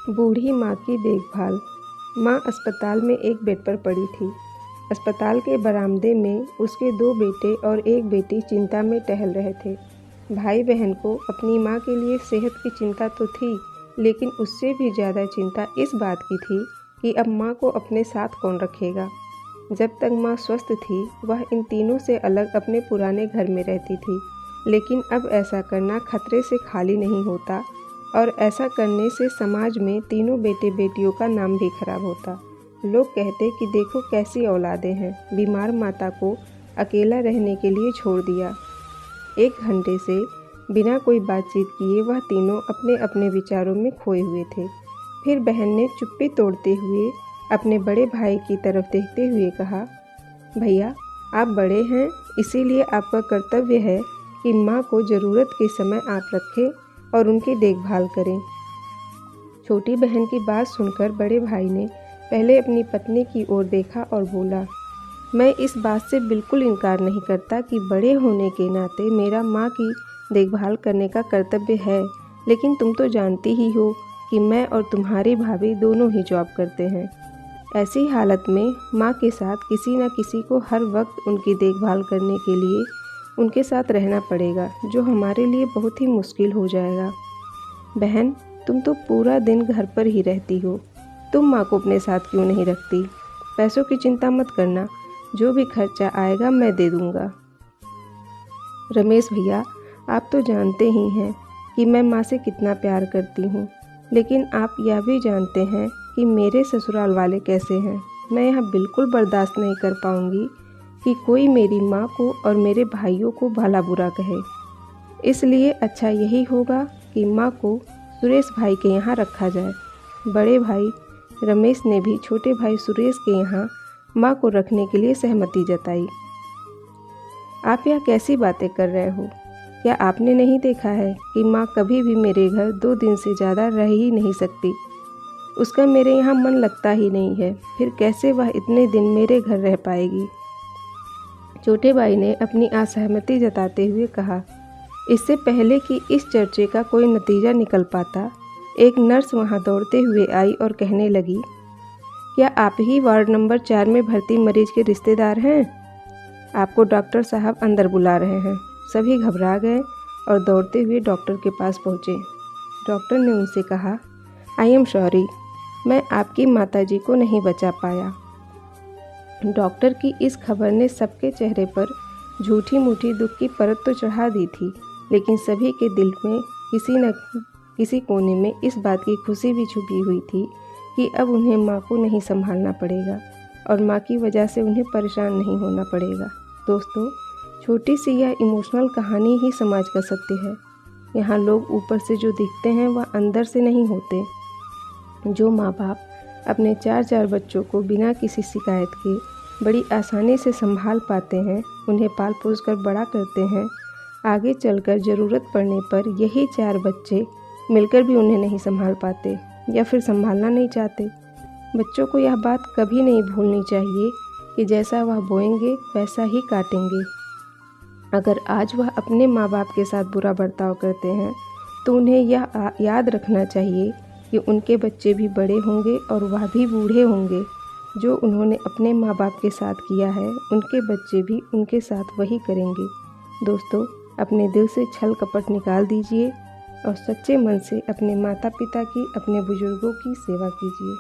बूढ़ी माँ की देखभाल। माँ अस्पताल में एक बेड पर पड़ी थी। अस्पताल के बरामदे में उसके 2 बेटे और एक बेटी चिंता में टहल रहे थे। भाई बहन को अपनी माँ के लिए सेहत की चिंता तो थी, लेकिन उससे भी ज़्यादा चिंता इस बात की थी कि अब माँ को अपने साथ कौन रखेगा। जब तक माँ स्वस्थ थी, वह इन तीनों से अलग अपने पुराने घर में रहती थी, लेकिन अब ऐसा करना खतरे से खाली नहीं होता और ऐसा करने से समाज में तीनों बेटे बेटियों का नाम भी खराब होता। लोग कहते कि देखो कैसी औलादें हैं, बीमार माता को अकेला रहने के लिए छोड़ दिया। 1 घंटे से बिना कोई बातचीत किए वह तीनों अपने अपने विचारों में खोए हुए थे। फिर बहन ने चुप्पी तोड़ते हुए अपने बड़े भाई की तरफ देखते हुए कहा, भैया आप बड़े हैं, इसीलिए आपका कर्तव्य है कि माँ को ज़रूरत के समय आप रखें और उनकी देखभाल करें। छोटी बहन की बात सुनकर बड़े भाई ने पहले अपनी पत्नी की ओर देखा और बोला, मैं इस बात से बिल्कुल इनकार नहीं करता कि बड़े होने के नाते मेरा माँ की देखभाल करने का कर्तव्य है, लेकिन तुम तो जानती ही हो कि मैं और तुम्हारी भाभी दोनों ही जॉब करते हैं। ऐसी हालत में माँ के साथ किसी न किसी को हर वक्त उनकी देखभाल करने के लिए उनके साथ रहना पड़ेगा, जो हमारे लिए बहुत ही मुश्किल हो जाएगा। बहन, तुम तो पूरा दिन घर पर ही रहती हो, तुम माँ को अपने साथ क्यों नहीं रखती? पैसों की चिंता मत करना, जो भी खर्चा आएगा मैं दे दूँगा। रमेश भैया, आप तो जानते ही हैं कि मैं माँ से कितना प्यार करती हूँ, लेकिन आप यह भी जानते हैं कि मेरे ससुराल वाले कैसे हैं। मैं यह बिल्कुल बर्दाश्त नहीं कर पाऊँगी कि कोई मेरी माँ को और मेरे भाइयों को भला बुरा कहे। इसलिए अच्छा यही होगा कि माँ को सुरेश भाई के यहाँ रखा जाए। बड़े भाई रमेश ने भी छोटे भाई सुरेश के यहाँ माँ को रखने के लिए सहमति जताई। आप यह कैसी बातें कर रहे हो? क्या आपने नहीं देखा है कि माँ कभी भी मेरे घर 2 दिन से ज़्यादा रह ही नहीं सकती? उसका मेरे यहाँ मन लगता ही नहीं है, फिर कैसे वह इतने दिन मेरे घर रह पाएगी? छोटे भाई ने अपनी असहमति जताते हुए कहा। इससे पहले कि इस चर्चे का कोई नतीजा निकल पाता, एक नर्स वहां दौड़ते हुए आई और कहने लगी, क्या आप ही वार्ड नंबर 4 में भर्ती मरीज के रिश्तेदार हैं? आपको डॉक्टर साहब अंदर बुला रहे हैं। सभी घबरा गए और दौड़ते हुए डॉक्टर के पास पहुँचे। डॉक्टर ने उनसे कहा, आई एम सॉरी, मैं आपकी माताजी को नहीं बचा पाया। डॉक्टर की इस खबर ने सबके चेहरे पर झूठी मूठी दुख की परत तो चढ़ा दी थी, लेकिन सभी के दिल में किसी न किसी कोने में इस बात की खुशी भी छुपी हुई थी कि अब उन्हें माँ को नहीं संभालना पड़ेगा और माँ की वजह से उन्हें परेशान नहीं होना पड़ेगा। दोस्तों, छोटी सी यह इमोशनल कहानी ही समाज का सत्य है। यहाँ लोग ऊपर से जो दिखते हैं वह अंदर से नहीं होते। जो माँ बाप अपने 4-4 बच्चों को बिना किसी शिकायत के बड़ी आसानी से संभाल पाते हैं, उन्हें पाल पोस कर बड़ा करते हैं, आगे चलकर ज़रूरत पड़ने पर यही 4 बच्चे मिलकर भी उन्हें नहीं संभाल पाते या फिर संभालना नहीं चाहते। बच्चों को यह बात कभी नहीं भूलनी चाहिए कि जैसा वह बोएंगे वैसा ही काटेंगे। अगर आज वह अपने माँ बाप के साथ बुरा बर्ताव करते हैं, तो उन्हें यह याद रखना चाहिए कि उनके बच्चे भी बड़े होंगे और वह भी बूढ़े होंगे। जो उन्होंने अपने माँ बाप के साथ किया है, उनके बच्चे भी उनके साथ वही करेंगे। दोस्तों, अपने दिल से छल कपट निकाल दीजिए और सच्चे मन से अपने माता पिता की, अपने बुजुर्गों की सेवा कीजिए।